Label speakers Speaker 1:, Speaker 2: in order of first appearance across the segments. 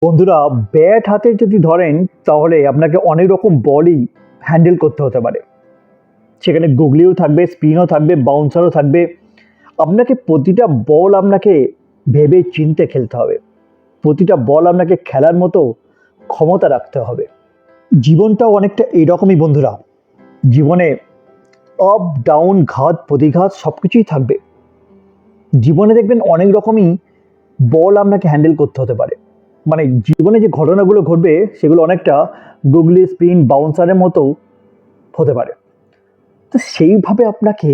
Speaker 1: বন্ধুরা, ব্যাট হাতে যদি ধরেন তাহলে আপনাকে অনেক রকম বলই হ্যান্ডেল করতে হতে পারে। সেখানে গুগলিও থাকবে, স্পিনও থাকবে, বাউন্সারও থাকবে। আপনাকে প্রতিটা বল আপনাকে ভেবে চিনতে খেলতে হবে। প্রতিটা বল আপনাকে খেলার মতো ক্ষমতা রাখতে হবে। জীবনটাও অনেকটা এইরকমই বন্ধুরা। জীবনে আপ ডাউন, ঘাত প্রতিঘাত সব কিছুই থাকবে। জীবনে দেখবেন অনেক রকমই বল আপনাকে হ্যান্ডেল করতে হতে পারে। মানে জীবনে যে ঘটনাগুলো ঘটবে সেগুলো অনেকটা গুগলি, স্পিন, বাউন্সারের মতো হতে পারে। তো সেইভাবে আপনাকে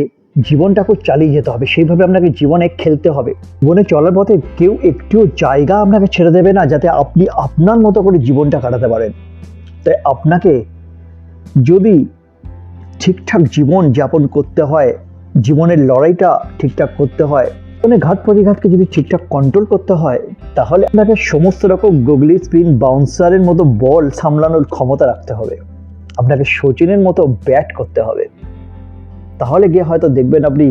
Speaker 1: জীবনটাকে চালিয়ে যেতে হবে, সেইভাবে আপনাকে জীবনে খেলতে হবে। জীবনে চলার পথে কেউ একটুও জায়গা আপনাকে ছেড়ে দেবে না যাতে আপনি আপনার মতো করে জীবনটা কাটাতে পারেন। তাই আপনাকে যদি ঠিকঠাক জীবন যাপন করতে হয়, জীবনের লড়াইটা ঠিকঠাক করতে হয়, মানে ঘাত প্রতিঘাতকে যদি ঠিকঠাক কন্ট্রোল করতে হয়, তাহলে আপনাকে সমস্ত রকম গুগলি, স্পিন, বাউন্সারের মতো বল সামলানোর ক্ষমতা রাখতে হবে। আপনাকে সচিনের মতো ব্যাট করতে হবে। তাহলে গিয়ে হয়তো দেখবেন আপনি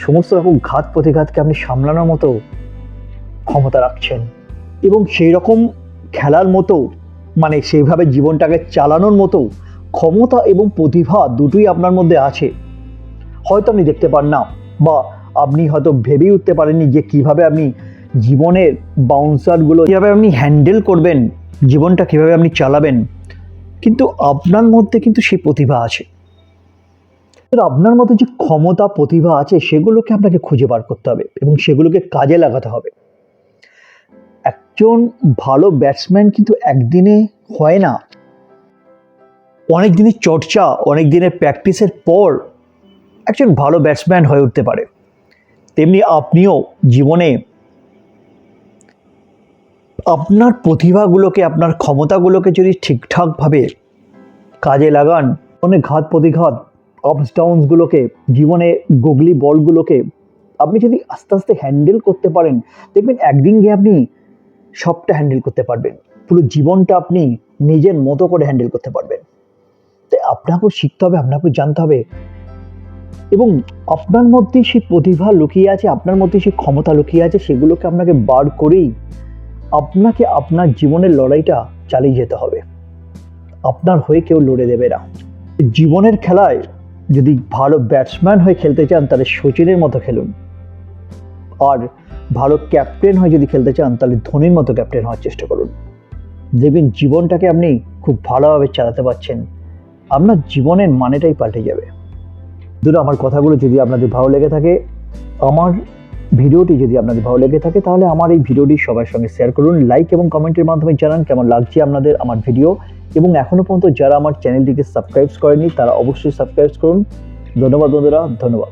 Speaker 1: সমস্ত রকম ঘাত প্রতিঘাতকে আপনি সামলানোর মতো ক্ষমতা রাখছেন, এবং সেই রকম খেলার মতো, মানে সেইভাবে জীবনটাকে চালানোর মতো ক্ষমতা এবং প্রতিভা দুটোই আপনার মধ্যে আছে। হয়তো আপনি দেখতে পান না, বা আপনি হয়তো ভেবেই উঠতে পারেননি যে কীভাবে আপনি জীবনের বাউন্সারগুলো কীভাবে আপনি হ্যান্ডেল করবেন, জীবনটা কীভাবে আপনি চালাবেন। কিন্তু আপনার মধ্যে কিন্তু সেই প্রতিভা আছে। আপনার মধ্যে যে ক্ষমতা, প্রতিভা আছে, সেগুলোকে আপনাকে খুঁজে বার করতে হবে এবং সেগুলোকে কাজে লাগাতে হবে। একজন ভালো ব্যাটসম্যান কিন্তু একদিনে হয় না। অনেক দিনের চর্চা, অনেক দিনের প্র্যাকটিসের পর একজন ভালো ব্যাটসম্যান হয়ে উঠতে পারে। তেমনি আপনিও জীবনে আপনার প্রতিভাগুলোকে, আপনার ক্ষমতাগুলোকে যদি ঠিকঠাকভাবে কাজে লাগান, অনেক ঘাত প্রতিঘাত, আপস ডাউনসগুলোকে, জীবনে গুগলি বলগুলোকে আপনি যদি আস্তে আস্তে হ্যান্ডেল করতে পারেন, দেখবেন একদিন গিয়ে আপনি সবটা হ্যান্ডেল করতে পারবেন। পুরো জীবনটা আপনি নিজের মতো করে হ্যান্ডেল করতে পারবেন। তাই আপনাকেও শিখতে হবে, আপনাকেও জানতে হবে, এবং আপনার মধ্যে সেই প্রতিভা লুকিয়ে আছে, আপনার মধ্যে সেই ক্ষমতা লুকিয়ে আছে, সেগুলোকে আপনাকে বার করেই আপনাকে আপনার জীবনের লড়াইটা চালিয়ে যেতে হবে। আপনার হয়ে কেউ লড়ে দেবে না। জীবনের খেলায় যদি ভালো ব্যাটসম্যান হয়ে খেলতে চান তাহলে সচিনের মতো খেলুন, আর ভালো ক্যাপ্টেন হয়ে যদি খেলতে চান তাহলে ধোনির মতো ক্যাপ্টেন হওয়ার চেষ্টা করুন। দেখবেন জীবনটাকে আপনি খুব ভালোভাবে চালাতে পারছেন, আপনার জীবনের মানেটাই পাল্টে যাবে। দুটো আমার কথাগুলো যদি আপনাদের ভালো লেগে থাকে, আমার ভিডিওটি যদি আপনাদের ভালো লেগে থাকে, তাহলে আমার এই ভিডিওটি সবার সঙ্গে শেয়ার করুন, লাইক এবং কমেন্টের মাধ্যমে জানান কেমন লাগছে আপনাদের আমার ভিডিও। এবং এখনও পর্যন্ত যারা আমার চ্যানেলটিকে সাবস্ক্রাইব করেনি তারা অবশ্যই সাবস্ক্রাইব করুন। ধন্যবাদ বন্ধুরা, ধন্যবাদ।